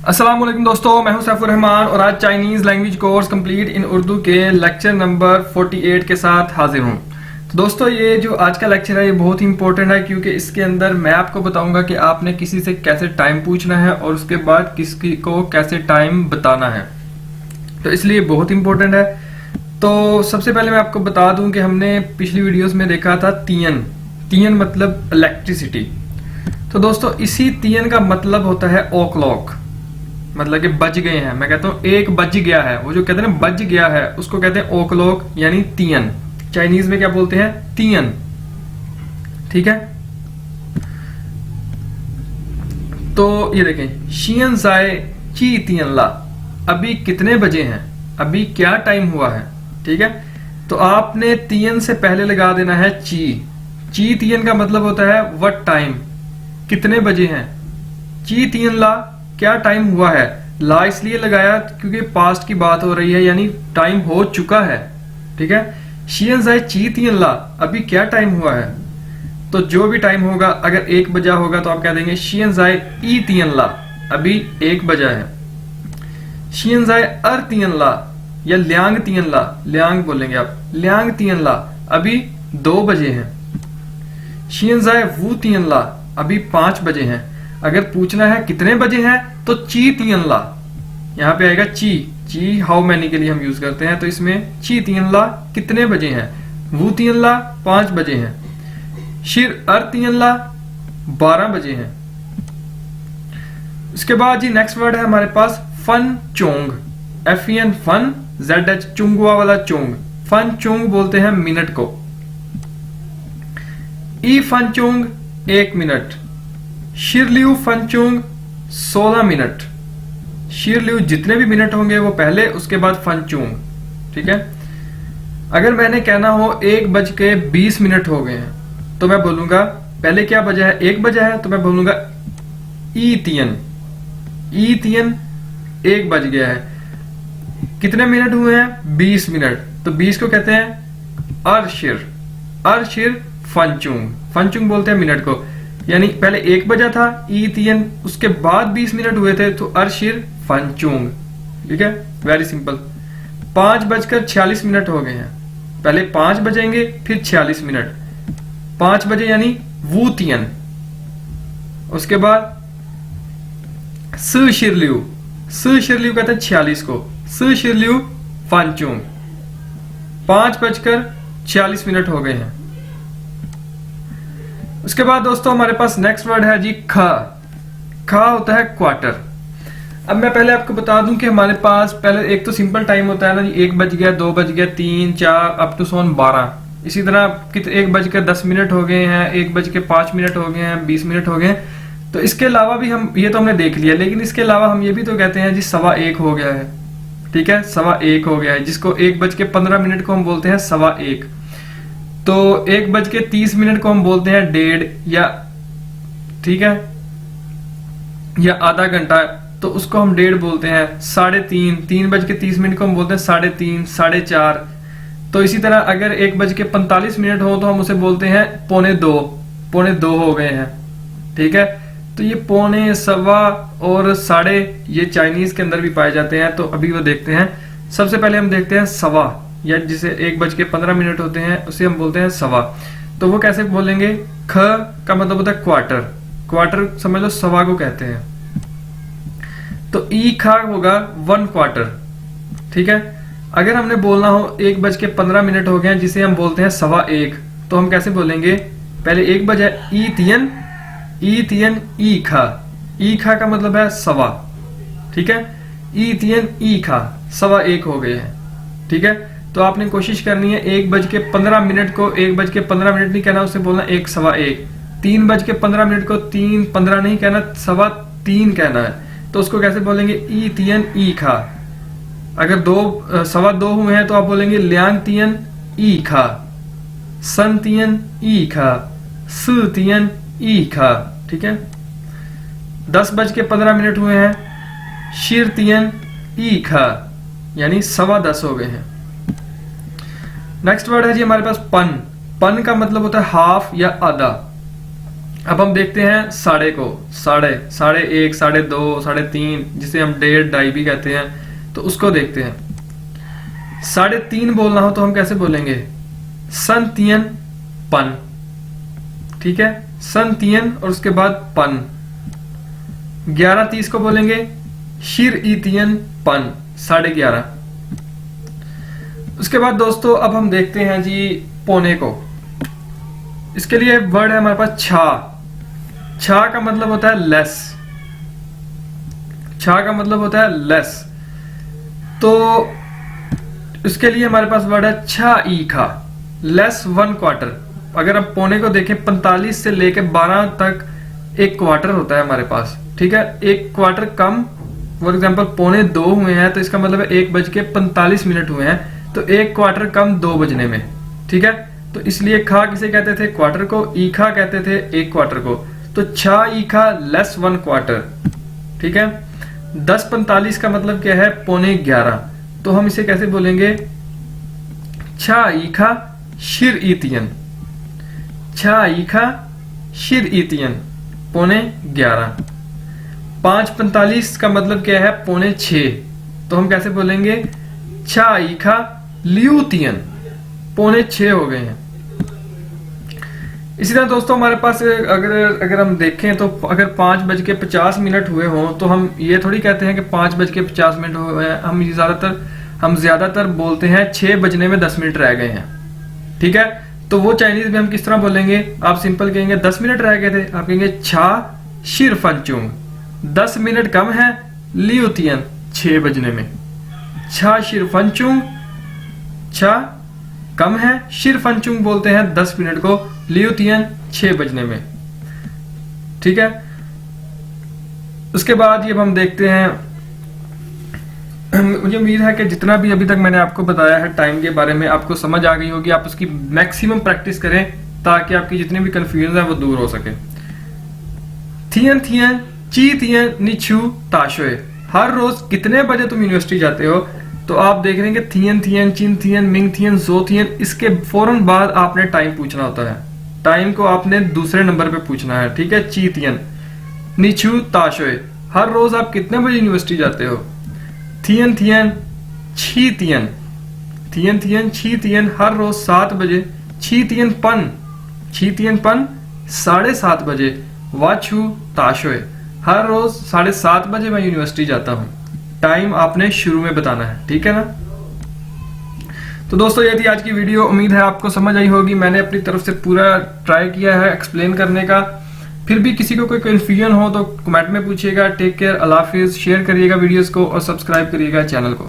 अस्सलाम वालेकुम दोस्तों, मैं हूं सैफुर रहमान और आज Chinese language course complete in Urdu के लेक्चर नंबर 48 के साथ हाजिर हूं। तो दोस्तों, ये जो आज का लेक्चर है ये बहुत ही इंपॉर्टेंट है क्योंकि इसके अंदर मैं आपको बताऊंगा कि आपने किसी से कैसे टाइम पूछना है और उसके बाद किसी को कैसे टाइम बताना है, तो इसलिए बहुत इंपॉर्टेंट है। तो सबसे पहले मैं आपको बता दूं कि हमने पिछली वीडियोस में देखा था तियन। तियन मतलब इलेक्ट्रिसिटी। तो दोस्तों, इसी तियन का मतलब होता है ओ क्लॉक, मतलब कि बज गए हैं। मैं कहता हूं एक बज गया है, वो जो कहते हैं ना बज गया है, उसको कहते हैं ओ क्लॉक यानी तियन। चाइनीज में क्या बोलते हैं? तियन। ठीक है, तो ये देखें, शियन जाए ची तियन ला, अभी कितने बजे हैं, अभी क्या टाइम हुआ है। ठीक है, तो आपने तियन से पहले लगा देना है ची। ची तियन का मतलब होता है व्हाट टाइम, कितने बजे हैं। ची तियन ला, क्या टाइम हुआ है। ला इसलिए लगाया क्योंकि पास्ट की बात हो रही है, यानी टाइम हो चुका है। ठीक है, शियन जाए ची तियन ला, अभी क्या टाइम हुआ है। तो जो भी टाइम होगा, अगर 1 बजा होगा तो आप कह देंगे शियन जाए ई तियन ला, अभी 1 बजा है। शियन जाए अर तियन ला या ल्यांग तियन ला, ल्यांग बोलेंगे आप, ल्यांग तियन ला, अभी 2 बजे हैं। शियन जाए वू तियन ला, अभी 5 बजे हैं। अगर पूछना है कितने बजे हैं तो ची तियन ला, यहां पे आएगा ची। ची हाउ मैनी के लिए हम यूज करते हैं, तो इसमें ची तियन ला कितने बजे हैं। वू तियन ला 5 बजे हैं। शिर अर तियन ला 12 बजे हैं। उसके बाद जी नेक्स्ट वर्ड है हमारे पास फन चोंग। FEN फन, ZH चुंगुआ वाला चोंग। फन चोंग बोलते हैं मिनट को। ई फन चोंग 1 मिनट। शिरलियू फनचुंग 16 मिनट। शिरलियू जितने भी मिनट होंगे वो पहले, उसके बाद फनचुंग। ठीक है, अगर मैंने कहना हो 1:20 हो गए हैं तो मैं बोलूंगा, पहले क्या बजा है, 1 बजा है, तो मैं बोलूंगा ई तियन। ई तियन 1 बज गया है। कितने मिनट हुए हैं? 20 मिनट। तो 20 को कहते हैं अरशिर। अरशिर फनचुंग। फनचुंग बोलते हैं मिनट को, यानी पहले 1 बजा था ई तियन, उसके बाद 20 मिनट हुए थे तो अरशिर फनचुंग। ठीक है, वेरी सिंपल। 5:46 हो गए हैं, पहले 5 बजेंगे फिर 46 मिनट। 5 बजे यानी वू तियन। उसके बाद स शिरलियू। स शिरलियू कहते हैं 46 को, स शिरलियू फनचुंग। 5:46 हो गए हैं। उसके बाद दोस्तों हमारे पास नेक्स्ट वर्ड है जी खा। खा होता है क्वार्टर। अब मैं पहले आपको बता दूं कि हमारे पास पहले एक तो सिंपल टाइम होता है ना जी, 1 बज गया, 2 बज गया, 3, 4 अप टू 12। इसी तरह 1:10 हो गए हैं, 1:05 हो गए हैं, 20 मिनट हो गए हैं। तो इसके अलावा भी हम, ये तो हमने देख लिया, लेकिन इसके अलावा हम ये भी तो कहते हैं जी 1:15 हो गया है। ठीक है, 1:15 हो गया है, जिसको 1:15 को हम बोलते हैं 1:15। तो 1:30 को हम बोलते हैं 1:30 या, ठीक है, या आधा घंटा, तो उसको हम 1:30 बोलते हैं। 3:30, 3:30 को हम बोलते हैं 3:30, 4:30। तो इसी तरह अगर 1:45 हो तो हम उसे बोलते हैं 1:45। 1:45 हो गए हैं। ठीक है, तो ये 1:45, 1:15 और 1:30 ये चाइनीज के अंदर भी पाए जाते हैं, तो अभी वो देखते हैं। सबसे पहले हम देखते हैं 1:15, या जिसे 1:15 होते हैं उसे हम बोलते हैं 1:15। तो वो कैसे बोलेंगे? ख का मतलब होता है क्वार्टर। क्वार्टर समझ लो 1:15 को कहते हैं। तो ई खा होगा 1 क्वार्टर। ठीक है, अगर हमने बोलना हो 1:15 हो गए जिसे हम बोलते हैं 1:15, तो हम कैसे बोलेंगे? पहले 1 बजा, ई तियन, ई तियन ई खा। ई खा का मतलब है 1:15। ठीक है, ई तियन ई खा 1:15 हो गए हैं। ठीक है, तो आपने कोशिश करनी है 1:15 को 1:15 नहीं कहना, उसे बोलना 1:15। 3:15 को 3:15 नहीं कहना, 3:15 कहना है। तो उसको कैसे बोलेंगे? ई तियन ई खा। अगर 2:15 हुए हैं तो आप बोलेंगे ल्यांग तियन ई खा, सन तियन ई खा, सु तियन ई खा। ठीक है, 10:15 हुए हैं, शिर तियन ई खा, यानी 10:15 हो गए हैं। नेक्स्ट वर्ड है जी हमारे पास पन। पन का मतलब होता है हाफ या आधा। अब हम देखते हैं साढ़े को, साढ़े, साढ़े एक, साढ़े दो, साढ़े तीन, जिसे हम डेढ़ ढाई भी कहते हैं, तो उसको देखते हैं। साढ़े तीन बोलना हो तो हम कैसे बोलेंगे? सन तियन पन, ठीक है, सन तियन और उसके बाद पन। 11:30 को बोलेंगे शिर ई तियन पन, 11:30। उसके बाद दोस्तों अब हम देखते हैं जी पौने को। इसके लिए वर्ड है हमारे पास छा। छा का मतलब होता है लेस, छा का मतलब होता है लेस। तो इसके लिए हमारे पास वर्ड है छा ई खा, लेस 1/4। अगर हम पौने को देखें 45 से लेके 12 तक एक क्वार्टर होता है हमारे पास, ठीक है, एक क्वार्टर कम। फॉर एग्जाम्पल पौने 2 हुए हैं तो इसका मतलब है 1:45 हुए हैं, तो एक क्वार्टर कम 2 बजने में, ठीक है। तो इसलिए खा किसे कहते थे? क्वार्टर को। ईखा कहते थे एक क्वार्टर को। तो छा ईखा लेस 1/4, ठीक है। 10:45 का मतलब क्या है? पौने 11। तो हम इसे कैसे बोलेंगे? छा ईखा शिर ईतियन, छा ईखा शिर ईतियन, पौने 11। 5:45 का मतलब क्या है? पौने 6। तो हम कैसे बोलेंगे? छा ईखा लियूतियन, पौने 6 हो गए हैं। इसी तरह दोस्तों हमारे पास अगर हम देखें तो अगर 5:50 हुए हों तो हम ये थोड़ी कहते हैं कि 5:50 हुए हैं। हम ज्यादातर बोलते हैं 6 बजने में 10 मिनट रह गए हैं, ठीक है। तो वो चाइनीज में हम किस तरह बोलेंगे? आप सिंपल कहेंगे 10 मिनट रह गए थे, आप कहेंगे छा शिर फंचुंग, 10 मिनट कम है लियूतियन 6 बजने में। छा शिर फंचुंग, छा कम है, शिर फंचुंग बोलते हैं 10 मिनट को, लियूतियन 6 बजने में, ठीक है। उसके बाद ये हम देखते हैं, मुझे उम्मीद है कि जितना भी अभी तक मैंने आपको बताया है टाइम के बारे में आपको समझ आ गई होगी। आप उसकी मैक्सिमम प्रैक्टिस करें ताकि आपकी जितने भी कंफ्यूजन है वो दूर हो सके। थियन थियन ची थियन निचू ताशोए, हर रोज कितने बजे तुम यूनिवर्सिटी जाते हो? तो आप देख रहे हैं कि थियन थियन, चिन थियन, मिंग थियन, जो थियन, इसके फौरन बाद आपने टाइम पूछना होता है। टाइम को आपने दूसरे नंबर पे पूछना है, ठीक है। ची थियन निचू ताशोए, हर रोज आप कितने बजे यूनिवर्सिटी जाते हो? थियन थियन छी थियन, थियन थियन छी थियन, हर रोज 7 बजे। छी थियन पन, छी थियन पन 7:30 बजे। वाछू ताशोए, हर रोज 7:30 बजे मैं यूनिवर्सिटी जाता हूँ। टाइम आपने शुरू में बताना है, ठीक है ना। तो दोस्तों ये थी आज की वीडियो, उम्मीद है आपको समझ आई होगी। मैंने अपनी तरफ से पूरा ट्राई किया है एक्सप्लेन करने का। फिर भी किसी को कोई कंफ्यूजन हो तो कमेंट में पूछिएगा। टेक केयर, अल्लाह हाफिज। शेयर करिएगा वीडियोस को और सब्सक्राइब करिएगा चैनल को।